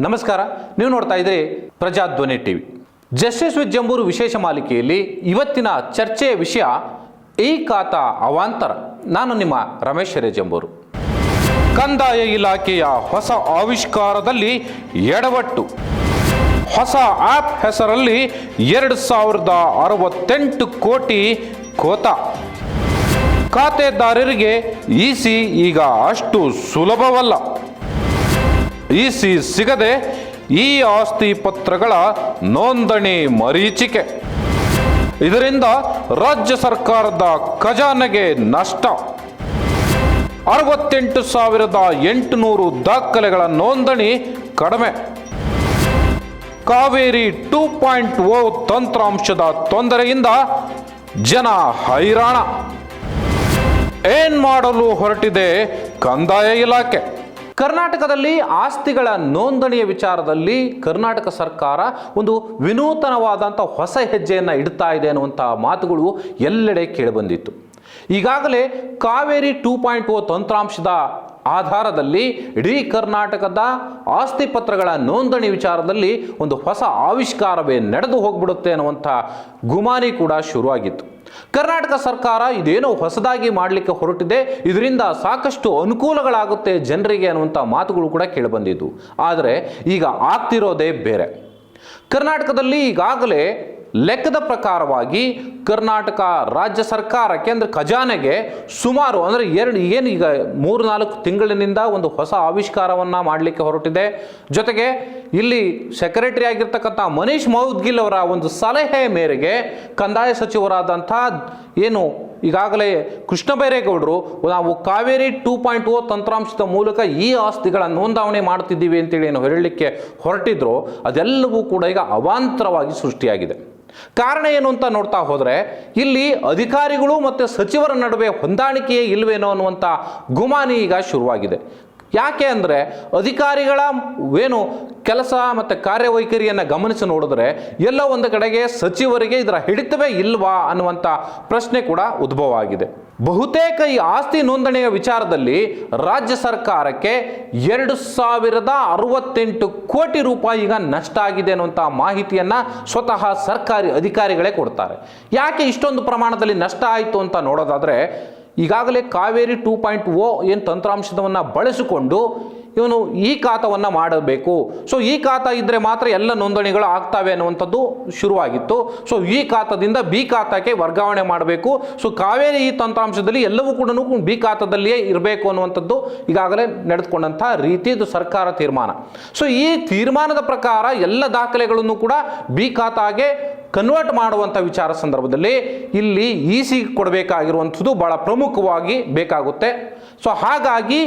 ನಮಸ್ಕಾರ, ನೀವು ನೋಡ್ತಾ ಇದ್ದೀರಿ Prajadhwani TV. Justice with Jambur ವಿಶೇಷ ಮಾಲಿಕೆಯಲ್ಲಿ ಇವತ್ತಿನ ಚರ್ಚೆಯ ವಿಷಯ ಈ ಖಾತಾ ಅವಾಂತರ. ನಾನು ನಿಮ್ಮ ರಮೇಶ್ ಜಂಬೂರು. ಕಂದಾಯ ಇಲಾಖೆಯ ಹೊಸ ಆವಿಷ್ಕಾರದಲ್ಲಿ ಎಡವಟ್ಟು. ಹೊಸ ಆಪ್ ಹೆಸರಲ್ಲಿ 2068 ಕೋಟಿ ಕೋತಾ. ಖಾತೆದಾರರಿಗೆ ಇಸಿ ಈಗ ಅಷ್ಟು ಸುಲಭವಲ್ಲ. ಇಸಿ ಸಿಗದೆ ಈ ಆಸ್ತಿ ಪತ್ರಗಳ ನೋಂದಣಿ ಮರೀಚಿಕೆ. ಇದರಿಂದ ರಾಜ್ಯ ಸರ್ಕಾರದ ಖಜಾನೆಗೆ ನಷ್ಟ. 68,800 ದಾಖಲೆಗಳ ನೋಂದಣಿ ಕಡಿಮೆ. ಕಾವೇರಿ 2.0 ತಂತ್ರಾಂಶದ ತೊಂದರೆಯಿಂದ ಜನ ಹೈರಾಣ. ಏನ್ ಮಾಡಲು ಹೊರಟಿದೆ ಕಂದಾಯ ಇಲಾಖೆ? ಕರ್ನಾಟಕದಲ್ಲಿ ಆಸ್ತಿಗಳ ನೋಂದಣಿಯ ವಿಚಾರದಲ್ಲಿ ಕರ್ನಾಟಕ ಸರ್ಕಾರ ಒಂದು ವಿನೂತನವಾದಂಥ ಹೊಸ ಹೆಜ್ಜೆಯನ್ನು ಇಡ್ತಾ ಇದೆ ಅನ್ನುವಂಥ ಮಾತುಗಳು ಎಲ್ಲೆಡೆ ಕೇಳಿಬಂದಿತ್ತು. ಈಗಾಗಲೇ ಕಾವೇರಿ 2.0 ತಂತ್ರಾಂಶದ ಆಧಾರದಲ್ಲಿ ಇಡೀ ಕರ್ನಾಟಕದ ಆಸ್ತಿ ಪತ್ರಗಳ ನೋಂದಣಿ ವಿಚಾರದಲ್ಲಿ ಒಂದು ಹೊಸ ಆವಿಷ್ಕಾರವೇ ನಡೆದು ಹೋಗ್ಬಿಡುತ್ತೆ ಅನ್ನುವಂಥ ಗುಮಾನಿ ಕೂಡ ಶುರುವಾಗಿತ್ತು. ಕರ್ನಾಟಕ ಸರ್ಕಾರ ಇದೇನೋ ಹೊಸದಾಗಿ ಮಾಡಲಿಕ್ಕೆ ಹೊರಟಿದೆ, ಇದರಿಂದ ಸಾಕಷ್ಟು ಅನುಕೂಲಗಳಾಗುತ್ತೆ ಜನರಿಗೆ ಅನ್ನುವಂಥ ಮಾತುಗಳು ಕೂಡ ಕೇಳಿಬಂದಿದ್ದು. ಆದರೆ ಈಗ ಆಗ್ತಿರೋದೇ ಬೇರೆ. ಕರ್ನಾಟಕದಲ್ಲಿ ಈಗಾಗಲೇ ಲೆಕ್ಕದ ಪ್ರಕಾರವಾಗಿ ಕರ್ನಾಟಕ ರಾಜ್ಯ ಸರ್ಕಾರಕ್ಕೆ ಅಂದರೆ ಖಜಾನೆಗೆ ಸುಮಾರು ಅಂದರೆ ಈಗ 3-4 ತಿಂಗಳಿನಿಂದ ಒಂದು ಹೊಸ ಆವಿಷ್ಕಾರವನ್ನು ಮಾಡಲಿಕ್ಕೆ ಹೊರಟಿದೆ. ಜೊತೆಗೆ ಇಲ್ಲಿ ಸೆಕ್ರೆಟರಿ ಆಗಿರ್ತಕ್ಕಂಥ ಮನೀಶ್ ಮೌದ್ಗಿಲ್ ಅವರ ಒಂದು ಸಲಹೆ ಮೇರೆಗೆ ಕಂದಾಯ ಸಚಿವರಾದಂಥ ಈಗಾಗಲೇ ಕೃಷ್ಣ ಬೈರೇಗೌಡರು ನಾವು ಕಾವೇರಿ 2.0 ತಂತ್ರಾಂಶದ ಮೂಲಕ ಈ ಆಸ್ತಿಗಳ ನೋಂದಾವಣೆ ಮಾಡ್ತಿದ್ದೀವಿ ಅಂತೇಳಿ ಹೇಳಲಿಕ್ಕೆ ಹೊರಟಿದ್ರು, ಅದೆಲ್ಲವೂ ಕೂಡ ಈಗ ಅವಾಂತರವಾಗಿ ಸೃಷ್ಟಿಯಾಗಿದೆ. ಕಾರಣ ಏನು ಅಂತ ನೋಡ್ತಾ ಹೋದರೆ ಇಲ್ಲಿ ಅಧಿಕಾರಿಗಳು ಮತ್ತು ಸಚಿವರ ನಡುವೆ ಹೊಂದಾಣಿಕೆಯೇ ಇಲ್ವೇನೋ ಅನ್ನುವಂಥ ಗುಮಾನಿ ಈಗ ಶುರುವಾಗಿದೆ. ಯಾಕೆ ಅಂದರೆ ಅಧಿಕಾರಿಗಳ ಕೆಲಸ ಮತ್ತು ಕಾರ್ಯವೈಖರಿಯನ್ನು ಗಮನಿಸಿ ನೋಡಿದ್ರೆ ಎಲ್ಲೋ ಒಂದು ಕಡೆಗೆ ಸಚಿವರಿಗೆ ಇದರ ಹಿಡಿತವೇ ಇಲ್ವಾ ಅನ್ನುವಂಥ ಪ್ರಶ್ನೆ ಕೂಡ ಉದ್ಭವ ಆಗಿದೆ. ಬಹುತೇಕ ಈ ಆಸ್ತಿ ನೋಂದಣಿಯ ವಿಚಾರದಲ್ಲಿ ರಾಜ್ಯ ಸರ್ಕಾರಕ್ಕೆ 2068 ಕೋಟಿ ರೂಪಾಯಿ ಈಗ ನಷ್ಟ ಆಗಿದೆ ಅನ್ನುವಂಥ ಮಾಹಿತಿಯನ್ನು ಸ್ವತಃ ಸರ್ಕಾರಿ ಅಧಿಕಾರಿಗಳೇ ಕೊಡ್ತಾರೆ. ಯಾಕೆ ಇಷ್ಟೊಂದು ಪ್ರಮಾಣದಲ್ಲಿ ನಷ್ಟ ಆಯಿತು ಅಂತ ನೋಡೋದಾದರೆ, ಈಗಾಗಲೇ ಕಾವೇರಿ 2.0 ಏನು ತಂತ್ರಾಂಶವನ್ನು ಬಳಸಿಕೊಂಡು ಇವನು ಈ ಖಾತವನ್ನು ಮಾಡಬೇಕು. ಸೊ ಈ ಖಾತಾ ಇದ್ದರೆ ಮಾತ್ರ ಎಲ್ಲ ನೋಂದಣಿಗಳು ಆಗ್ತವೆ ಅನ್ನುವಂಥದ್ದು ಶುರುವಾಗಿತ್ತು. ಸೊ ಈ ಖಾತಾದಿಂದ ಬಿ ಖಾತಾಕ್ಕೆ ವರ್ಗಾವಣೆ ಮಾಡಬೇಕು. ಸೊ ಕಾವೇರಿ ಈ ತಂತ್ರಾಂಶದಲ್ಲಿ ಎಲ್ಲವೂ ಕೂಡ ಬಿ ಖಾತಾದಲ್ಲಿಯೇ ಇರಬೇಕು ಅನ್ನುವಂಥದ್ದು ಈಗಾಗಲೇ ನಡೆದುಕೊಂಡಂಥ ರೀತಿ ಇದು ಸರ್ಕಾರ ತೀರ್ಮಾನ. ಸೊ ಈ ತೀರ್ಮಾನದ ಪ್ರಕಾರ ಎಲ್ಲ ದಾಖಲೆಗಳನ್ನು ಕೂಡ ಬಿ ಖಾತಾಗೆ ಕನ್ವರ್ಟ್ ಮಾಡುವಂಥ ವಿಚಾರ ಸಂದರ್ಭದಲ್ಲಿ ಇಲ್ಲಿ ಇಸಿ ಕೊಡಬೇಕಾಗಿರುವಂಥದ್ದು ಬಹಳ ಪ್ರಮುಖವಾಗಿ ಬೇಕಾಗುತ್ತೆ. ಸೊ ಹಾಗಾಗಿ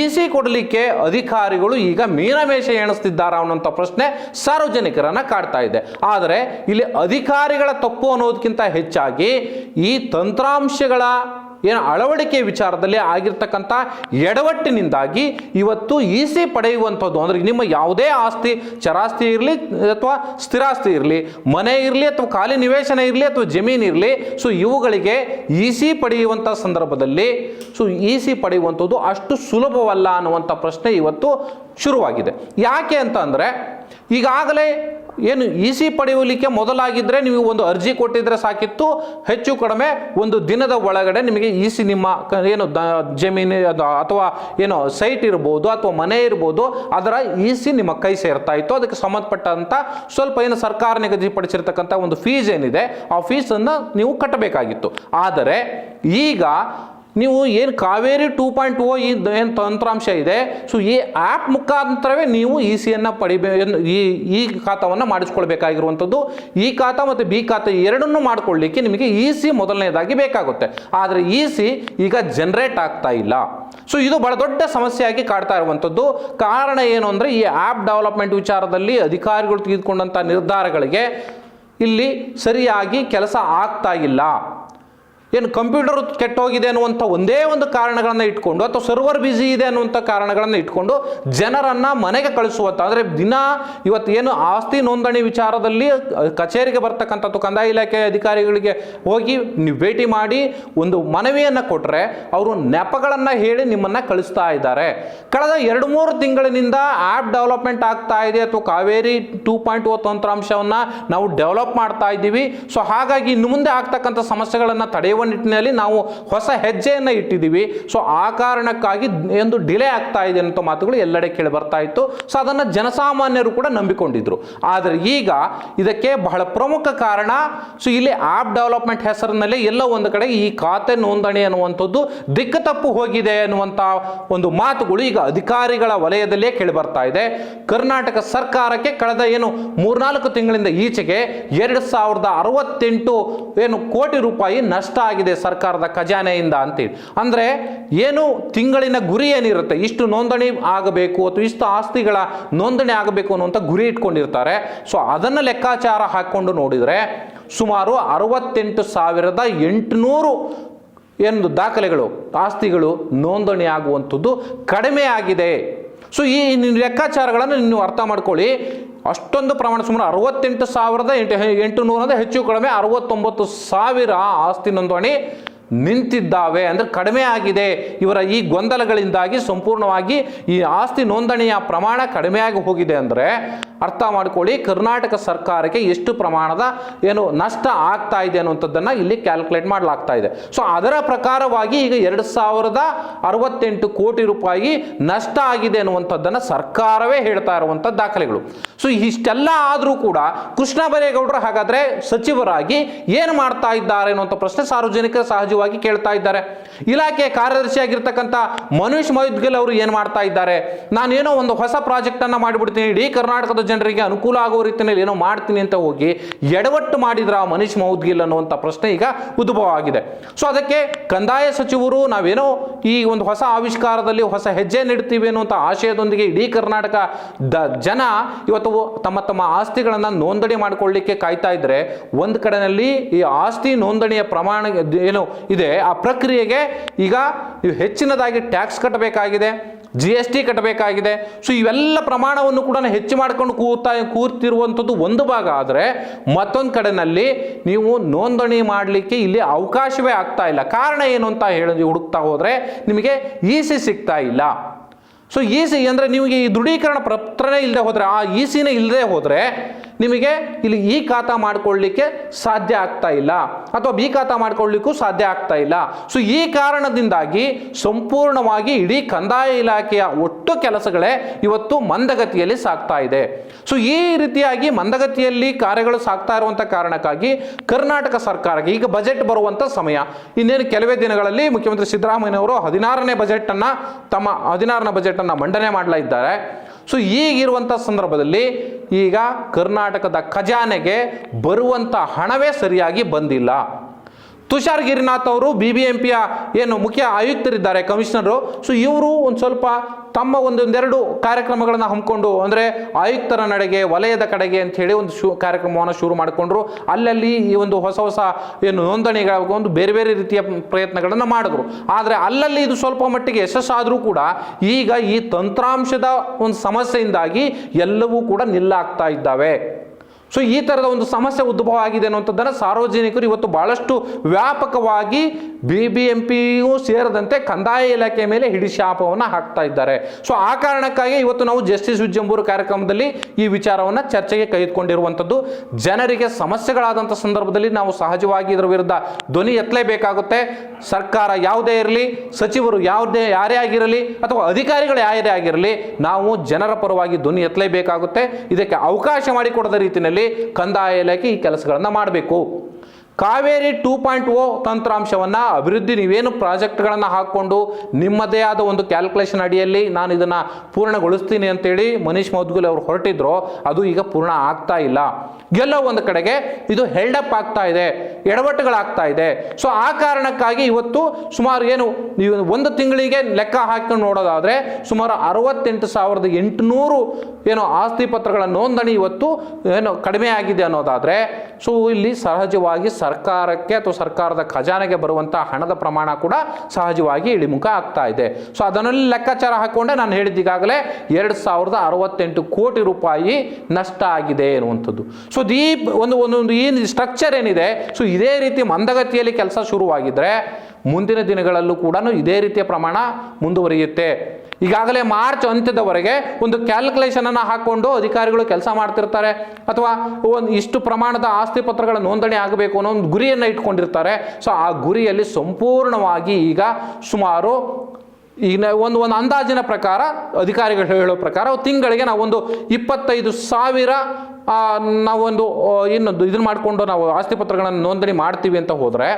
ಇಸಿ ಕೊಡಲಿಕ್ಕೆ ಅಧಿಕಾರಿಗಳು ಈಗ ಮೀನಮೇಷ ಎಣಿಸ್ತಿದ್ದಾರೆ ಅನ್ನುವಂಥ ಪ್ರಶ್ನೆ ಸಾರ್ವಜನಿಕರನ್ನು ಕಾಡ್ತಾ ಇದೆ. ಆದರೆ ಇಲ್ಲಿ ಅಧಿಕಾರಿಗಳ ತಪ್ಪು ಅನ್ನೋದಕ್ಕಿಂತ ಹೆಚ್ಚಾಗಿ ಈ ತಂತ್ರಾಂಶಗಳ ಅಳವಡಿಕೆ ವಿಚಾರದಲ್ಲಿ ಆಗಿರ್ತಕ್ಕಂಥ ಎಡವಟ್ಟಿನಿಂದಾಗಿ ಇವತ್ತು ಇಸಿ ಪಡೆಯುವಂಥದ್ದು ಅಂದರೆ ನಿಮ್ಮ ಯಾವುದೇ ಆಸ್ತಿ, ಚರಾಸ್ತಿ ಇರಲಿ ಅಥವಾ ಸ್ಥಿರಾಸ್ತಿ ಇರಲಿ, ಮನೆ ಇರಲಿ ಅಥವಾ ಖಾಲಿ ನಿವೇಶನ ಇರಲಿ ಅಥವಾ ಜಮೀನು ಇರಲಿ, ಸೊ ಇವುಗಳಿಗೆ ಇಸಿ ಪಡೆಯುವಂಥ ಸಂದರ್ಭದಲ್ಲಿ ಇಸಿ ಪಡೆಯುವಂಥದ್ದು ಅಷ್ಟು ಸುಲಭವಲ್ಲ ಅನ್ನುವಂಥ ಪ್ರಶ್ನೆ ಇವತ್ತು ಶುರುವಾಗಿದೆ. ಯಾಕೆ ಅಂತ ಅಂದರೆ ಈಗಾಗಲೇ ಇಸಿ ಪಡೆಯಲಿಕ್ಕೆ ಮೊದಲಾಗಿದ್ದರೆ ನೀವು ಒಂದು ಅರ್ಜಿ ಕೊಟ್ಟಿದ್ರೆ ಸಾಕಿತ್ತು, ಹೆಚ್ಚು ಕಡಿಮೆ ಒಂದು ದಿನದ ಒಳಗಡೆ ನಿಮಗೆ ಇಸಿ ನಿಮ್ಮ ಜಮೀನು ಅಥವಾ ಸೈಟ್ ಇರ್ಬೋದು ಅಥವಾ ಮನೆ ಇರ್ಬೋದು ಅದರ ಇಸಿ ನಿಮ್ಮ ಕೈ ಸೇರ್ತಾ ಇತ್ತು. ಅದಕ್ಕೆ ಸಂಬಂಧಪಟ್ಟಂಥ ಸ್ವಲ್ಪ ಸರ್ಕಾರ ನಿಗದಿಪಡಿಸಿರ್ತಕ್ಕಂಥ ಒಂದು ಫೀಸ್ ಏನಿದೆ ಆ ಫೀಸನ್ನು ನೀವು ಕಟ್ಟಬೇಕಾಗಿತ್ತು. ಆದರೆ ಈಗ ನೀವು ಕಾವೇರಿ 2.0 ಏನು ತಂತ್ರಾಂಶ ಇದೆ, ಸೊ ಈ ಆ್ಯಪ್ ಮುಖಾಂತರವೇ ನೀವು ಇಸಿಯನ್ನು ಈ ಖಾತಾವನ್ನು ಮಾಡಿಸ್ಕೊಳ್ಬೇಕಾಗಿರುವಂಥದ್ದು. ಈ ಖಾತಾ ಮತ್ತು ಬಿ ಖಾತಾ ಎರಡನ್ನೂ ಮಾಡ್ಕೊಳ್ಳಿಕ್ಕೆ ನಿಮಗೆ ಇಸಿ ಮೊದಲನೇದಾಗಿ ಬೇಕಾಗುತ್ತೆ. ಆದರೆ ಇಸಿ ಈಗ ಜನರೇಟ್ ಆಗ್ತಾ ಇಲ್ಲ. ಸೊ ಇದು ಬಹಳ ದೊಡ್ಡ ಸಮಸ್ಯೆಯಾಗಿ ಕಾಡ್ತಾ ಇರುವಂಥದ್ದು. ಕಾರಣ ಏನು ಅಂದರೆ ಈ ಆ್ಯಪ್ ಡೆವಲಪ್ಮೆಂಟ್ ವಿಚಾರದಲ್ಲಿ ಅಧಿಕಾರಿಗಳು ತೆಗೆದುಕೊಂಡಂಥ ನಿರ್ಧಾರಗಳಿಗೆ ಇಲ್ಲಿ ಸರಿಯಾಗಿ ಕೆಲಸ ಆಗ್ತಾ ಇಲ್ಲ. ಏನು ಕಂಪ್ಯೂಟರ್ ಕೆಟ್ಟೋಗಿದೆ ಅನ್ನುವಂಥ ಒಂದೇ ಒಂದು ಕಾರಣಗಳನ್ನು ಇಟ್ಕೊಂಡು ಅಥವಾ ಸರ್ವರ್ ಬ್ಯುಸಿ ಇದೆ ಅನ್ನುವಂಥ ಕಾರಣಗಳನ್ನು ಇಟ್ಕೊಂಡು ಜನರನ್ನು ಮನೆಗೆ ಕಳಿಸುವಂಥ, ಅಂದರೆ ದಿನ ಇವತ್ತು ಏನು ಆಸ್ತಿ ನೋಂದಣಿ ವಿಚಾರದಲ್ಲಿ ಕಚೇರಿಗೆ ಬರ್ತಕ್ಕಂಥದ್ದು ಕಂದಾಯ ಇಲಾಖೆ ಅಧಿಕಾರಿಗಳಿಗೆ ಹೋಗಿ ನೀವು ಭೇಟಿ ಮಾಡಿ ಒಂದು ಮನವಿಯನ್ನು ಕೊಟ್ಟರೆ ಅವರು ನೆಪಗಳನ್ನು ಹೇಳಿ ನಿಮ್ಮನ್ನು ಕಳಿಸ್ತಾ ಇದ್ದಾರೆ. ಕಳೆದ 2-3 ತಿಂಗಳಿನಿಂದ ಆ್ಯಪ್ ಡೆವಲಪ್ಮೆಂಟ್ ಆಗ್ತಾ ಇದೆ ಅಥವಾ ಕಾವೇರಿ 2.0 ತಂತ್ರಾಂಶವನ್ನು ನಾವು ಡೆವಲಪ್ ಮಾಡ್ತಾ ಇದ್ದೀವಿ. ಸೊ ಹಾಗಾಗಿ ಇನ್ನು ಮುಂದೆ ಆಗ್ತಕ್ಕಂಥ ಸಮಸ್ಯೆಗಳನ್ನು ತಡೆಯುವ ನಿಟ್ಟಿನಲ್ಲಿ ನಾವು ಹೊಸ ಹೆಜ್ಜೆಯನ್ನು ಇಟ್ಟಿದ್ದೀವಿ. ಸೊ ಆ ಕಾರಣಕ್ಕಾಗಿ ಒಂದು ಡಿಲೇ ಆಗ್ತಾ ಇದೆ ಅಂತ ಮಾತುಗಳು ಎಲ್ಲೆಡೆ ಕೇಳಿ ಬರ್ತಾ ಇತ್ತು. ಸೊ ಅದನ್ನು ಜನಸಾಮಾನ್ಯರು ಕೂಡ ನಂಬಿಕೊಂಡಿದ್ರು. ಆದರೆ ಈಗ ಇದಕ್ಕೆ ಬಹಳ ಪ್ರಮುಖ ಕಾರಣ, ಸೊ ಇಲ್ಲಿ ಆ್ಯಪ್ ಡೆವಲಪ್ಮೆಂಟ್ ಹೆಸರಿನಲ್ಲಿ ಎಲ್ಲೋ ಒಂದು ಕಡೆ ಈ ಖಾತೆ ನೋಂದಣಿ ಅನ್ನುವಂಥದ್ದು ದಿಕ್ಕು ತಪ್ಪು ಹೋಗಿದೆ ಅನ್ನುವಂಥ ಒಂದು ಮಾತುಗಳು ಈಗ ಅಧಿಕಾರಿಗಳ ವಲಯದಲ್ಲೇ ಕೇಳಿ ಬರ್ತಾ ಇದೆ. ಕರ್ನಾಟಕ ಸರ್ಕಾರಕ್ಕೆ ಕಳೆದ 3-4 ತಿಂಗಳಿಂದ ಈಚೆಗೆ 2068 ಕೋಟಿ ರೂಪಾಯಿ ನಷ್ಟ ಆಗಿದೆ ಸರ್ಕಾರದ ಖಜಾನೆಯಿಂದ ಅಂತೇಳಿ. ಅಂದರೆ ಏನು ತಿಂಗಳಿನ ಗುರಿ ಏನಿರುತ್ತೆ, ಇಷ್ಟು ನೋಂದಣಿ ಆಗಬೇಕು ಅಥವಾ ಇಷ್ಟು ಆಸ್ತಿಗಳ ನೋಂದಣಿ ಆಗಬೇಕು ಅನ್ನುವಂಥ ಗುರಿ ಇಟ್ಕೊಂಡಿರ್ತಾರೆ. ಸೊ ಅದನ್ನು ಲೆಕ್ಕಾಚಾರ ಹಾಕ್ಕೊಂಡು ನೋಡಿದರೆ ಸುಮಾರು 68,800 ದಾಖಲೆಗಳು ಆಸ್ತಿಗಳು ನೋಂದಣಿ ಆಗುವಂಥದ್ದು ಕಡಿಮೆ ಆಗಿದೆ. ಸೊ ಈ ಲೆಕ್ಕಾಚಾರಗಳನ್ನು ನೀವು ಅರ್ಥ ಮಾಡ್ಕೊಳ್ಳಿ. ಅಷ್ಟೊಂದು ಪ್ರಮಾಣ ಸುಮಾರು 68,800 ಹೆಚ್ಚು ಕಡಿಮೆ 69,000 ಆಸ್ತಿ ನೋಂದಣಿ ನಿಂತಿದ್ದಾವೆ, ಅಂದರೆ ಕಡಿಮೆ ಆಗಿದೆ. ಇವರ ಈ ಗೊಂದಲಗಳಿಂದಾಗಿ ಸಂಪೂರ್ಣವಾಗಿ ಈ ಆಸ್ತಿ ನೋಂದಣಿಯ ಪ್ರಮಾಣ ಕಡಿಮೆಯಾಗಿ ಹೋಗಿದೆ. ಅಂದರೆ ಅರ್ಥ ಮಾಡ್ಕೊಳ್ಳಿ ಕರ್ನಾಟಕ ಸರ್ಕಾರಕ್ಕೆ ಎಷ್ಟು ಪ್ರಮಾಣದ ನಷ್ಟ ಆಗ್ತಾ ಇದೆ ಅನ್ನುವಂಥದ್ದನ್ನು ಇಲ್ಲಿ ಕ್ಯಾಲ್ಕುಲೇಟ್ ಮಾಡಲಾಗ್ತಾ ಇದೆ. ಸೊ ಅದರ ಪ್ರಕಾರವಾಗಿ ಈಗ 2068 ಕೋಟಿ ರೂಪಾಯಿ ನಷ್ಟ ಆಗಿದೆ ಅನ್ನುವಂಥದ್ದನ್ನು ಸರ್ಕಾರವೇ ಹೇಳ್ತಾ ಇರುವಂಥ ದಾಖಲೆಗಳು. ಸೊ ಇಷ್ಟೆಲ್ಲ ಆದರೂ ಕೂಡ ಕೃಷ್ಣ ಬೈರೇಗೌಡರು ಹಾಗಾದರೆ ಸಚಿವರಾಗಿ ಏನು ಮಾಡ್ತಾ ಇದ್ದಾರೆ ಅನ್ನುವಂಥ ಪ್ರಶ್ನೆ ಸಾರ್ವಜನಿಕರ ಸಹಜವಾಗಿ ಕೇಳ್ತಾ ಇದ್ದಾರೆ. ಇಲಾಖೆಯ ಕಾರ್ಯದರ್ಶಿಯಾಗಿರ್ತಕ್ಕಂಥ ಮನೀಶ್ ಮೌದ್ಗಿಲ್ ಅವರು ಏನು ಮಾಡ್ತಾ ಇದ್ದಾರೆ, ನಾನೇನೋ ಒಂದು ಹೊಸ ಪ್ರಾಜೆಕ್ಟನ್ನು ಮಾಡಿಬಿಡ್ತೀನಿ, ಇಡೀ ಕರ್ನಾಟಕದ ಜನರಿಗೆ ಅನುಕೂಲ ಆಗೋ ರೀತಿಯಲ್ಲಿ ಏನೋ ಮಾಡ್ತೀನಿ ಅಂತ ಹೋಗಿ ಎಡವಟ್ಟು ಮಾಡಿದ್ರ ಮನೀಶ್ ಮೌದ್ಗಿಲ್ ಅನ್ನುವಂಥ ಪ್ರಶ್ನೆ ಈಗ ಉದ್ಭವ ಆಗಿದೆ. ಸೊ ಅದಕ್ಕೆ ಕಂದಾಯ ಸಚಿವರು ನಾವೇನೋ ಈ ಒಂದು ಹೊಸ ಆವಿಷ್ಕಾರದಲ್ಲಿ ಹೊಸ ಹೆಜ್ಜೆ ನೀಡ್ತೀವಿ ಅನ್ನುವಂಥ ಆಶಯದೊಂದಿಗೆ ಇಡೀ ಕರ್ನಾಟಕ ಜನ ಇವತ್ತು ತಮ್ಮ ತಮ್ಮ ಆಸ್ತಿಗಳನ್ನು ನೋಂದಣಿ ಮಾಡಿಕೊಳ್ಳಲಿಕ್ಕೆ ಕಾಯ್ತಾ ಇದ್ರೆ, ಒಂದು ಕಡೆಯಲ್ಲಿ ಈ ಆಸ್ತಿ ನೋಂದಣಿಯ ಪ್ರಮಾಣ ಏನು ಇದೆ ಆ ಪ್ರಕ್ರಿಯೆಗೆ ಈಗ ನೀವು ಹೆಚ್ಚಿನದಾಗಿ ಟ್ಯಾಕ್ಸ್ ಕಟ್ಟಬೇಕಾಗಿದೆ, GST ಕಟ್ಟಬೇಕಾಗಿದೆ. ಸೊ ಇವೆಲ್ಲ ಪ್ರಮಾಣವನ್ನು ಕೂಡ ಹೆಚ್ಚು ಮಾಡ್ಕೊಂಡು ಕೂರ್ತಿರುವಂಥದ್ದು ಒಂದು ಭಾಗ. ಆದರೆ ಮತ್ತೊಂದು ಕಡೆನಲ್ಲಿ ನೀವು ನೋಂದಣಿ ಮಾಡಲಿಕ್ಕೆ ಇಲ್ಲಿ ಅವಕಾಶವೇ ಆಗ್ತಾ ಇಲ್ಲ. ಕಾರಣ ಏನು ಅಂತ ಹೇಳಿ ಹುಡುಕ್ತಾ ಹೋದರೆ ನಿಮಗೆ EC ಸಿಗ್ತಾ ಇಲ್ಲ. ಸೊ EC ಅಂದರೆ ನಿಮಗೆ ಈ ದೃಢೀಕರಣ ಪತ್ರನೇ ಇಲ್ಲದೆ ಹೋದರೆ, ಆ ECನೇ ಇಲ್ಲದೆ ಹೋದರೆ ನಿಮಗೆ ಇಲ್ಲಿ ಈ ಖಾತಾ ಮಾಡಿಕೊಳ್ಳಲಿಕ್ಕೆ ಸಾಧ್ಯ ಆಗ್ತಾ ಇಲ್ಲ ಅಥವಾ ಬಿ ಖಾತಾ ಮಾಡಿಕೊಳ್ಳಲಿಕ್ಕೂ ಸಾಧ್ಯ ಆಗ್ತಾ ಇಲ್ಲ. ಸೊ ಈ ಕಾರಣದಿಂದಾಗಿ ಸಂಪೂರ್ಣವಾಗಿ ಇಡೀ ಕಂದಾಯ ಇಲಾಖೆಯ ಒಟ್ಟು ಕೆಲಸಗಳೇ ಇವತ್ತು ಮಂದಗತಿಯಲ್ಲಿ ಸಾಗ್ತಾ ಇದೆ. ಸೊ ಈ ರೀತಿಯಾಗಿ ಮಂದಗತಿಯಲ್ಲಿ ಕಾರ್ಯಗಳು ಸಾಗ್ತಾ ಇರುವಂಥ ಕಾರಣಕ್ಕಾಗಿ ಕರ್ನಾಟಕ ಸರ್ಕಾರಕ್ಕೆ ಈಗ ಬಜೆಟ್ ಬರುವಂಥ ಸಮಯ, ಇನ್ನೇನು ಕೆಲವೇ ದಿನಗಳಲ್ಲಿ ಮುಖ್ಯಮಂತ್ರಿ ಸಿದ್ದರಾಮಯ್ಯನವರು 16ನೇ ಬಜೆಟನ್ನು ತಮ್ಮ 16ನೇ ಬಜೆಟನ್ನು ಮಂಡನೆ ಮಾಡಲಿದ್ದಾರೆ. ಸೊ ಈಗಿರುವಂಥ ಸಂದರ್ಭದಲ್ಲಿ ಈಗ ಕರ್ನಾಟಕದ ಖಜಾನೆಗೆ ಬರುವಂಥ ಹಣವೇ ಸರಿಯಾಗಿ ಬಂದಿಲ್ಲ. ತುಷಾರ್ ಗಿರಿನಾಥ್ ಅವರು BBMPಯ ಏನು ಮುಖ್ಯ ಆಯುಕ್ತರಿದ್ದಾರೆ, ಕಮಿಷನರು. ಸೊ ಇವರು ಒಂದು ಸ್ವಲ್ಪ ತಮ್ಮ ಒಂದೆರಡು ಕಾರ್ಯಕ್ರಮಗಳನ್ನು ಹಮ್ಮಿಕೊಂಡು, ಅಂದರೆ ಆಯುಕ್ತರ ನಡೆಗೆ ವಲಯದ ಕಡೆಗೆ ಅಂತ ಹೇಳಿ ಒಂದು ಕಾರ್ಯಕ್ರಮವನ್ನು ಶುರು ಮಾಡಿಕೊಂಡ್ರು. ಅಲ್ಲಲ್ಲಿ ಈ ಒಂದು ಹೊಸ ಹೊಸ ಏನು ನೋಂದಣಿಗಳ ಒಂದು ಬೇರೆ ಬೇರೆ ರೀತಿಯ ಪ್ರಯತ್ನಗಳನ್ನು ಮಾಡಿದ್ರು. ಆದರೆ ಅಲ್ಲಲ್ಲಿ ಇದು ಸ್ವಲ್ಪ ಮಟ್ಟಿಗೆ ಯಶಸ್ಸಾದರೂ ಕೂಡ ಈಗ ಈ ತಂತ್ರಾಂಶದ ಒಂದು ಸಮಸ್ಯೆಯಿಂದಾಗಿ ಎಲ್ಲವೂ ಕೂಡ ನಿಲ್ಲಾಗ್ತಾ ಇದ್ದಾವೆ. ಸೊ ಈ ಥರದ ಒಂದು ಸಮಸ್ಯೆ ಉದ್ಭವ ಆಗಿದೆ ಅನ್ನುವಂಥದ್ದನ್ನು ಸಾರ್ವಜನಿಕರು ಇವತ್ತು ಬಹಳಷ್ಟು ವ್ಯಾಪಕವಾಗಿ BBMPಯೂ ಸೇರಿದಂತೆ ಕಂದಾಯ ಇಲಾಖೆ ಮೇಲೆ ಹಿಡಿಶಾಪವನ್ನು ಹಾಕ್ತಾ ಇದ್ದಾರೆ. ಸೊ ಆ ಕಾರಣಕ್ಕಾಗಿ ಇವತ್ತು ನಾವು ಜಸ್ಟಿಸ್ ವಿಜಯಂಬೂರು ಕಾರ್ಯಕ್ರಮದಲ್ಲಿ ಈ ವಿಚಾರವನ್ನು ಚರ್ಚೆಗೆ ಕೈಗೊಂಡಿರುವಂಥದ್ದು. ಜನರಿಗೆ ಸಮಸ್ಯೆಗಳಾದಂಥ ಸಂದರ್ಭದಲ್ಲಿ ನಾವು ಸಹಜವಾಗಿ ಇದರ ವಿರುದ್ಧ ಧ್ವನಿ ಎತ್ತಲೇಬೇಕಾಗುತ್ತೆ. ಸರ್ಕಾರ ಯಾವುದೇ ಇರಲಿ, ಸಚಿವರು ಯಾರೇ ಆಗಿರಲಿ ಅಥವಾ ಅಧಿಕಾರಿಗಳು ಯಾರೇ ಆಗಿರಲಿ, ನಾವು ಜನರ ಪರವಾಗಿ ಧ್ವನಿ ಎತ್ತಲೇಬೇಕಾಗುತ್ತೆ. ಇದಕ್ಕೆ ಅವಕಾಶ ಮಾಡಿಕೊಡದ ರೀತಿಯಲ್ಲಿ ಕಂದಾಯ ಇಲಾಖೆ ಈ ಕೆಲಸಗಳನ್ನು ಮಾಡಬೇಕು. ಕಾವೇರಿ 2.0 ತಂತ್ರಾಂಶವನ್ನು ಅಭಿವೃದ್ಧಿ ನೀವೇನು ಪ್ರಾಜೆಕ್ಟ್ಗಳನ್ನು ಹಾಕ್ಕೊಂಡು ನಿಮ್ಮದೇ ಆದ ಒಂದು ಕ್ಯಾಲ್ಕುಲೇಷನ್ ಅಡಿಯಲ್ಲಿ ನಾನು ಇದನ್ನು ಪೂರ್ಣಗೊಳಿಸ್ತೀನಿ ಅಂತೇಳಿ ಮನೀಶ್ ಮೌದ್ಗಿಲ್ ಅವರು ಹೊರಟಿದ್ರು, ಅದು ಈಗ ಪೂರ್ಣ ಆಗ್ತಾ ಇಲ್ಲ. ಎಲ್ಲೋ ಒಂದು ಕಡೆಗೆ ಇದು ಹೆಲ್ಡಪ್ ಆಗ್ತಾ ಇದೆ, ಎಡವಟ್ಟುಗಳಾಗ್ತಾ ಇದೆ. ಸೊ ಆ ಕಾರಣಕ್ಕಾಗಿ ಇವತ್ತು ಸುಮಾರು ನೀವು ಒಂದು ತಿಂಗಳಿಗೆ ಲೆಕ್ಕ ಹಾಕಿ ನೋಡೋದಾದರೆ ಸುಮಾರು 68,800 ಆಸ್ತಿ ಪತ್ರಗಳ ನೋಂದಣಿ ಇವತ್ತು ಕಡಿಮೆ ಆಗಿದೆ ಅನ್ನೋದಾದರೆ, ಸೊ ಇಲ್ಲಿ ಸಹಜವಾಗಿ ಸರ್ಕಾರಕ್ಕೆ ಅಥವಾ ಸರ್ಕಾರದ ಖಜಾನೆಗೆ ಬರುವಂಥ ಹಣದ ಪ್ರಮಾಣ ಕೂಡ ಸಹಜವಾಗಿ ಇಳಿಮುಖ ಆಗ್ತಾ ಇದೆ. ಸೊ ಅದನ್ನಲ್ಲಿ ಲೆಕ್ಕಾಚಾರ ಹಾಕೊಂಡೆ ನಾನು ಹೇಳಿದ್ದೀಗಾಗಲೇ 2068 ಕೋಟಿ ರೂಪಾಯಿ ನಷ್ಟ ಆಗಿದೆ ಅನ್ನುವಂಥದ್ದು. ಸೊ ಈ ಒಂದು ಏನು ಸ್ಟ್ರಕ್ಚರ್ ಏನಿದೆ, ಸೊ ಇದೇ ರೀತಿ ಮಂದಗತಿಯಲ್ಲಿ ಕೆಲಸ ಶುರುವಾಗಿದ್ದರೆ ಮುಂದಿನ ದಿನಗಳಲ್ಲೂ ಕೂಡ ಇದೇ ರೀತಿಯ ಪ್ರಮಾಣ ಮುಂದುವರಿಯುತ್ತೆ. ಈಗಾಗಲೇ ಮಾರ್ಚ್ ಅಂತ್ಯದವರೆಗೆ ಒಂದು ಕ್ಯಾಲ್ಕುಲೇಷನ್ ಅನ್ನು ಹಾಕೊಂಡು ಅಧಿಕಾರಿಗಳು ಕೆಲಸ ಮಾಡ್ತಿರ್ತಾರೆ, ಅಥವಾ ಒಂದು ಇಷ್ಟು ಪ್ರಮಾಣದ ಆಸ್ತಿ ಪತ್ರಗಳ ನೋಂದಣಿ ಆಗಬೇಕು ಅನ್ನೋ ಒಂದು ಗುರಿಯನ್ನು ಇಟ್ಕೊಂಡಿರ್ತಾರೆ. ಸೊ ಆ ಗುರಿಯಲ್ಲಿ ಸಂಪೂರ್ಣವಾಗಿ ಈಗ ಸುಮಾರು ಈಗ ಒಂದು ಅಂದಾಜಿನ ಪ್ರಕಾರ ಅಧಿಕಾರಿಗಳು ಹೇಳೋ ಪ್ರಕಾರ ತಿಂಗಳಿಗೆ ನಾವೊಂದು 25,000 ನಾವೊಂದು ಇನ್ನೊಂದು ಇದನ್ನು ಮಾಡಿಕೊಂಡು ನಾವು ಆಸ್ತಿ ಪತ್ರಗಳನ್ನು ನೋಂದಣಿ ಮಾಡ್ತೀವಿ ಅಂತ ಹೋದರೆ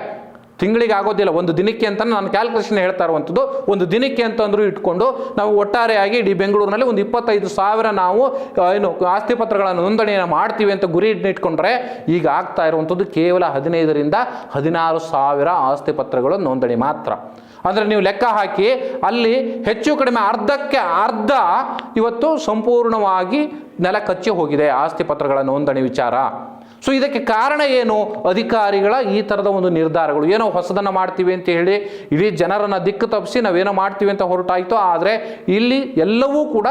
ತಿಂಗಳಿಗೆ ಆಗೋದಿಲ್ಲ, ಒಂದು ದಿನಕ್ಕೆ ಅಂತ ನಾನು ಕ್ಯಾಲ್ಕುಲೇಷನ್ ಹೇಳ್ತಾ ಇರುವಂಥದ್ದು. ಒಂದು ದಿನಕ್ಕೆ ಅಂತಂದ್ರೂ ಇಟ್ಕೊಂಡು ನಾವು ಒಟ್ಟಾರೆಯಾಗಿ ಇಡೀ ಬೆಂಗಳೂರಿನಲ್ಲಿ ಒಂದು 25,000 ನಾವು ಏನು ಆಸ್ತಿ ಪತ್ರಗಳ ನೋಂದಣಿಯನ್ನು ಮಾಡ್ತೀವಿ ಅಂತ ಗುರಿ ಇಟ್ಕೊಂಡ್ರೆ ಈಗ ಆಗ್ತಾ ಇರುವಂಥದ್ದು ಕೇವಲ 15,000 ರಿಂದ 16,000 ಆಸ್ತಿ ಪತ್ರಗಳು ನೋಂದಣಿ ಮಾತ್ರ. ಅಂದರೆ ನೀವು ಲೆಕ್ಕ ಹಾಕಿ ಅಲ್ಲಿ ಹೆಚ್ಚು ಕಡಿಮೆ ಅರ್ಧಕ್ಕೆ ಅರ್ಧ ಇವತ್ತು ಸಂಪೂರ್ಣವಾಗಿ ನೆಲ ಕಚ್ಚಿ ಹೋಗಿದೆ ಆಸ್ತಿ ಪತ್ರಗಳ ನೋಂದಣಿ ವಿಚಾರ. ಸೊ ಇದಕ್ಕೆ ಕಾರಣ ಏನು? ಅಧಿಕಾರಿಗಳ ಈ ಥರದ ಒಂದು ನಿರ್ಧಾರಗಳು. ಏನೋ ಹೊಸದನ್ನು ಮಾಡ್ತೀವಿ ಅಂತ ಹೇಳಿ ಇಡೀ ಜನರನ್ನು ದಿಕ್ಕು ತಪ್ಪಿಸಿ ನಾವೇನೋ ಮಾಡ್ತೀವಿ ಅಂತ ಹೊರಟಾಯಿತು. ಆದರೆ ಇಲ್ಲಿ ಎಲ್ಲವೂ ಕೂಡ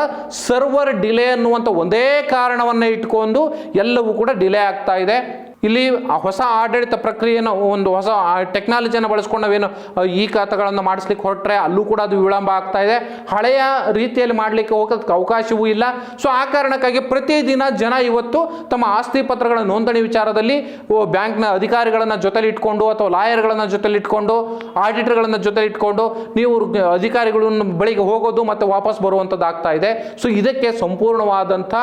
ಸರ್ವರ್ ಡಿಲೇ ಅನ್ನುವಂಥ ಒಂದೇ ಕಾರಣವನ್ನು ಇಟ್ಕೊಂಡು ಎಲ್ಲವೂ ಕೂಡ ಡಿಲೇ ಆಗ್ತಾ ಇದೆ. ಇಲ್ಲಿ ಹೊಸ ಆಡಳಿತ ಪ್ರಕ್ರಿಯೆಯನ್ನು ಒಂದು ಹೊಸ ಟೆಕ್ನಾಲಜಿಯನ್ನು ಬಳಸ್ಕೊಂಡು ನಾವೇನು ಈ ಖಾತೆಗಳನ್ನು ಮಾಡಿಸ್ಲಿಕ್ಕೆ ಹೊರಟ್ರೆ ಅಲ್ಲೂ ಕೂಡ ಅದು ವಿಳಂಬ ಆಗ್ತಾ ಇದೆ. ಹಳೆಯ ರೀತಿಯಲ್ಲಿ ಮಾಡಲಿಕ್ಕೆ ಹೋಗೋದಕ್ಕೆ ಅವಕಾಶವೂ ಇಲ್ಲ. ಸೊ ಆ ಕಾರಣಕ್ಕಾಗಿ ಪ್ರತಿದಿನ ಜನ ಇವತ್ತು ತಮ್ಮ ಆಸ್ತಿ ಪತ್ರಗಳ ನೋಂದಣಿ ವಿಚಾರದಲ್ಲಿ ಬ್ಯಾಂಕ್ನ ಅಧಿಕಾರಿಗಳನ್ನು ಜೊತೆಲಿ ಇಟ್ಕೊಂಡು ಅಥವಾ ಲಾಯರ್ಗಳನ್ನು ಜೊತೆಲಿ ಇಟ್ಕೊಂಡು ಆಡಿಟರ್ಗಳನ್ನು ಜೊತೆಲಿ ಇಟ್ಕೊಂಡು ನೀವು ಅಧಿಕಾರಿಗಳನ್ನ ಬಳಿಗೆ ಹೋಗೋದು ಮತ್ತು ವಾಪಸ್ ಬರುವಂಥದ್ದು ಆಗ್ತಾ ಇದೆ. ಸೊ ಇದಕ್ಕೆ ಸಂಪೂರ್ಣವಾದಂಥ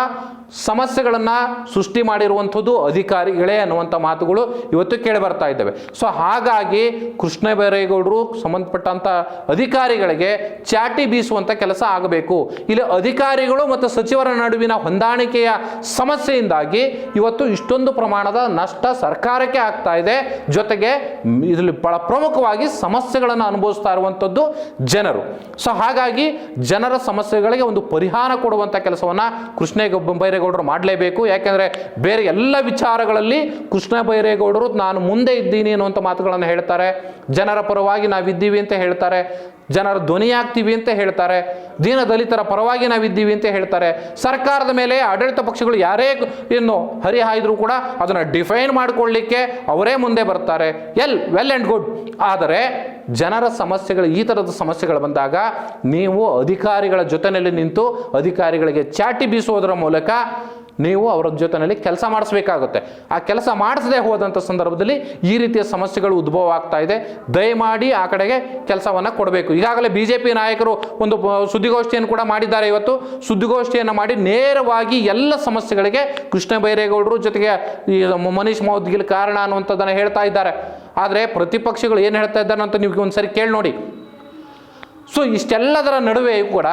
ಸಮಸ್ಯೆಗಳನ್ನು ಸೃಷ್ಟಿ ಮಾಡಿರುವಂಥದ್ದು ಅಧಿಕಾರಿಗಳೇ ಅನ್ನುವಂಥ ಮಾತುಗಳು ಇವತ್ತು ಕೇಳಿ ಬರ್ತಾ ಇದ್ದಾವೆ. ಸೊ ಹಾಗಾಗಿ ಕೃಷ್ಣ ಬೈರೇಗೌಡರು ಸಂಬಂಧಪಟ್ಟಂಥ ಅಧಿಕಾರಿಗಳಿಗೆ ಚಾಟಿ ಬೀಸುವಂಥ ಕೆಲಸ ಆಗಬೇಕು. ಇಲ್ಲಿ ಅಧಿಕಾರಿಗಳು ಮತ್ತು ಸಚಿವರ ನಡುವಿನ ಹೊಂದಾಣಿಕೆಯ ಸಮಸ್ಯೆಯಿಂದಾಗಿ ಇವತ್ತು ಇಷ್ಟೊಂದು ಪ್ರಮಾಣದ ನಷ್ಟ ಸರ್ಕಾರಕ್ಕೆ ಆಗ್ತಾ ಇದೆ. ಜೊತೆಗೆ ಇದರಲ್ಲಿ ಬಹಳ ಪ್ರಮುಖವಾಗಿ ಸಮಸ್ಯೆಗಳನ್ನು ಅನುಭವಿಸ್ತಾ ಇರುವಂಥದ್ದು ಜನರು. ಸೊ ಹಾಗಾಗಿ ಜನರ ಸಮಸ್ಯೆಗಳಿಗೆ ಒಂದು ಪರಿಹಾರ ಕೊಡುವಂಥ ಕೆಲಸವನ್ನು ಕೃಷ್ಣ ಬೈರೇಗೌಡರು ಮಾಡಲೇಬೇಕು. ಯಾಕೆಂದರೆ ಬೇರೆ ಎಲ್ಲ ವಿಚಾರಗಳಲ್ಲಿ ಕೃಷ್ಣ ಬೈರೇಗೌಡರು ನಾನು ಮುಂದೆ ಇದ್ದೀನಿ ಅನ್ನುವಂಥ ಮಾತುಗಳನ್ನು ಹೇಳ್ತಾರೆ. ಜನರ ಪರವಾಗಿ ನಾವಿದ್ದೀವಿ ಅಂತ ಹೇಳ್ತಾರೆ, ಜನರ ಧ್ವನಿಯಾಗ್ತೀವಿ ಅಂತ ಹೇಳ್ತಾರೆ, ದೀನ ದಲಿತರ ಪರವಾಗಿ ನಾವಿದ್ದೀವಿ ಅಂತ ಹೇಳ್ತಾರೆ. ಸರ್ಕಾರದ ಮೇಲೆ ಆಡಳಿತ ಪಕ್ಷಗಳು ಯಾರೇ ಏನು ಹರಿಹಾಯ್ದರೂ ಕೂಡ ಅದನ್ನು ಡಿಫೈನ್ ಮಾಡಿಕೊಳ್ಳಲಿಕ್ಕೆ ಅವರೇ ಮುಂದೆ ಬರ್ತಾರೆ. Well and good. ಆದರೆ ಜನರ ಸಮಸ್ಯೆಗಳು, ಈ ಥರದ ಸಮಸ್ಯೆಗಳು ಬಂದಾಗ ನೀವು ಅಧಿಕಾರಿಗಳ ಜೊತೆಯಲ್ಲಿ ನಿಂತು ಅಧಿಕಾರಿಗಳಿಗೆ ಚಾಟಿ ಬೀಸುವುದರ ಮೂಲಕ ನೀವು ಅವರ ಜೊತೆಯಲ್ಲಿ ಕೆಲಸ ಮಾಡಿಸ್ಬೇಕಾಗುತ್ತೆ. ಆ ಕೆಲಸ ಮಾಡಿಸದೆ ಹೋದಂಥ ಸಂದರ್ಭದಲ್ಲಿ ಈ ರೀತಿಯ ಸಮಸ್ಯೆಗಳು ಉದ್ಭವ ಆಗ್ತಾ ಇದೆ. ದಯಮಾಡಿ ಆ ಕಡೆಗೆ ಕೆಲಸವನ್ನು ಕೊಡಬೇಕು. ಈಗಾಗಲೇ BJP ನಾಯಕರು ಒಂದು ಸುದ್ದಿಗೋಷ್ಠಿಯನ್ನು ಕೂಡ ಮಾಡಿದ್ದಾರೆ. ಇವತ್ತು ಸುದ್ದಿಗೋಷ್ಠಿಯನ್ನು ಮಾಡಿ ನೇರವಾಗಿ ಎಲ್ಲ ಸಮಸ್ಯೆಗಳಿಗೆ ಕೃಷ್ಣ ಬೈರೇಗೌಡರು ಜೊತೆಗೆ ಈ ಮನೀಶ್ ಮೌದ್ಗಿಲ್ ಕಾರಣ ಅನ್ನುವಂಥದ್ದನ್ನು ಹೇಳ್ತಾ ಇದ್ದಾರೆ. ಆದರೆ ಪ್ರತಿಪಕ್ಷಗಳು ಏನು ಹೇಳ್ತಾ ಇದ್ದಾರೆ ಅಂತ ನೀವು ಒಂದ್ಸರಿ ಕೇಳಿ ನೋಡಿ. ಸೊ ಇಷ್ಟೆಲ್ಲದರ ನಡುವೆಯೂ ಕೂಡ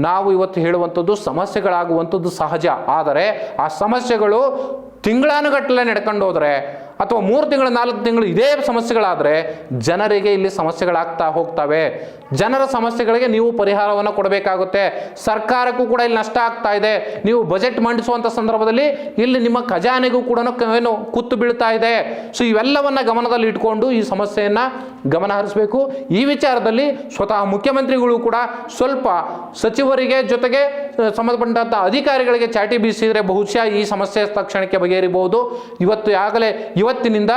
ನಾವು ಇವತ್ತು ಹೇಳುವಂಥದ್ದು ಸಮಸ್ಯೆಗಳಾಗುವಂಥದ್ದು ಸಹಜ. ಆದರೆ ಆ ಸಮಸ್ಯೆಗಳು ತಿಂಗಳಾನುಗಟ್ಟಲೆ ನಡ್ಕೊಂಡು ಹೋದರೆ ಅಥವಾ 3 ತಿಂಗಳು 4 ತಿಂಗಳು ಇದೇ ಸಮಸ್ಯೆಗಳಾದರೆ ಜನರಿಗೆ ಇಲ್ಲಿ ಸಮಸ್ಯೆಗಳಾಗ್ತಾ ಹೋಗ್ತವೆ. ಜನರ ಸಮಸ್ಯೆಗಳಿಗೆ ನೀವು ಪರಿಹಾರವನ್ನು ಕೊಡಬೇಕಾಗುತ್ತೆ. ಸರ್ಕಾರಕ್ಕೂ ಕೂಡ ಇಲ್ಲಿ ನಷ್ಟ ಆಗ್ತಾ ಇದೆ. ನೀವು ಬಜೆಟ್ ಮಂಡಿಸುವಂಥ ಸಂದರ್ಭದಲ್ಲಿ ಇಲ್ಲಿ ನಿಮ್ಮ ಖಜಾನೆಗೂ ಕೂಡ ಏನು ಕುತ್ತು ಬೀಳ್ತಾ ಇದೆ. ಸೊ ಇವೆಲ್ಲವನ್ನು ಗಮನದಲ್ಲಿ ಇಟ್ಕೊಂಡು ಈ ಸಮಸ್ಯೆಯನ್ನು ಗಮನ ಹರಿಸಬೇಕು. ಈ ವಿಚಾರದಲ್ಲಿ ಸ್ವತಃ ಮುಖ್ಯಮಂತ್ರಿಗಳು ಕೂಡ ಸ್ವಲ್ಪ ಸಚಿವರಿಗೆ ಜೊತೆಗೆ ಸಂಬಂಧಪಟ್ಟಂಥ ಅಧಿಕಾರಿಗಳಿಗೆ ಚಾಟಿ ಬೀಸಿದರೆ ಬಹುಶಃ ಈ ಸಮಸ್ಯೆ ತಕ್ಷಣಕ್ಕೆ ಬಗೆಹರಿಬಹುದು. ಇವತ್ತಿನಿಂದ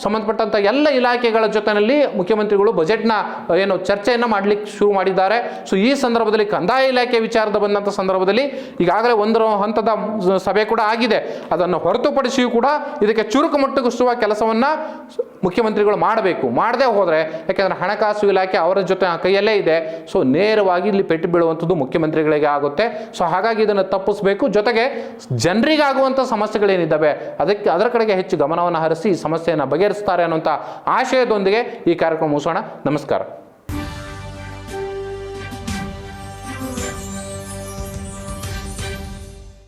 ಸಂಬಂಧಪಟ್ಟಂಥ ಎಲ್ಲ ಇಲಾಖೆಗಳ ಜೊತೆಯಲ್ಲಿ ಮುಖ್ಯಮಂತ್ರಿಗಳು ಬಜೆಟ್ನ ಏನು ಚರ್ಚೆಯನ್ನು ಮಾಡಲಿಕ್ಕೆ ಶುರು ಮಾಡಿದ್ದಾರೆ. ಸೊ ಈ ಸಂದರ್ಭದಲ್ಲಿ ಕಂದಾಯ ಇಲಾಖೆ ವಿಚಾರದ ಬಂದಂಥ ಸಂದರ್ಭದಲ್ಲಿ ಈಗಾಗಲೇ ಒಂದು ಹಂತದ ಸಭೆ ಕೂಡ ಆಗಿದೆ. ಅದನ್ನು ಹೊರತುಪಡಿಸಿಯೂ ಕೂಡ ಇದಕ್ಕೆ ಚುರುಕು ಮುಟ್ಟುಗಿಸುವ ಕೆಲಸವನ್ನು ಮುಖ್ಯಮಂತ್ರಿಗಳು ಮಾಡಬೇಕು. ಮಾಡದೇ ಹೋದರೆ, ಯಾಕೆಂದರೆ ಹಣಕಾಸು ಇಲಾಖೆ ಅವರ ಜೊತೆ ಕೈಯಲ್ಲೇ ಇದೆ. ಸೊ ನೇರವಾಗಿ ಇಲ್ಲಿ ಪೆಟ್ಟು ಬೀಳುವಂಥದ್ದು ಮುಖ್ಯಮಂತ್ರಿಗಳಿಗೆ ಆಗುತ್ತೆ. ಸೊ ಹಾಗಾಗಿ ಇದನ್ನು ತಪ್ಪಿಸಬೇಕು. ಜೊತೆಗೆ ಜನರಿಗಾಗುವಂಥ ಸಮಸ್ಯೆಗಳೇನಿದ್ದಾವೆ ಅದರ ಕಡೆಗೆ ಹೆಚ್ಚು ಗಮನವನ್ನು ಹರಿಸಿ ಈ ಸಮಸ್ಯೆಯನ್ನು ಬಗೆಹರಿಸ್ತಾರೆ ಅನ್ನುವಂಥ ಆಶಯದೊಂದಿಗೆ ಈ ಕಾರ್ಯಕ್ರಮ ಮುಗಿಸೋಣ. ನಮಸ್ಕಾರ.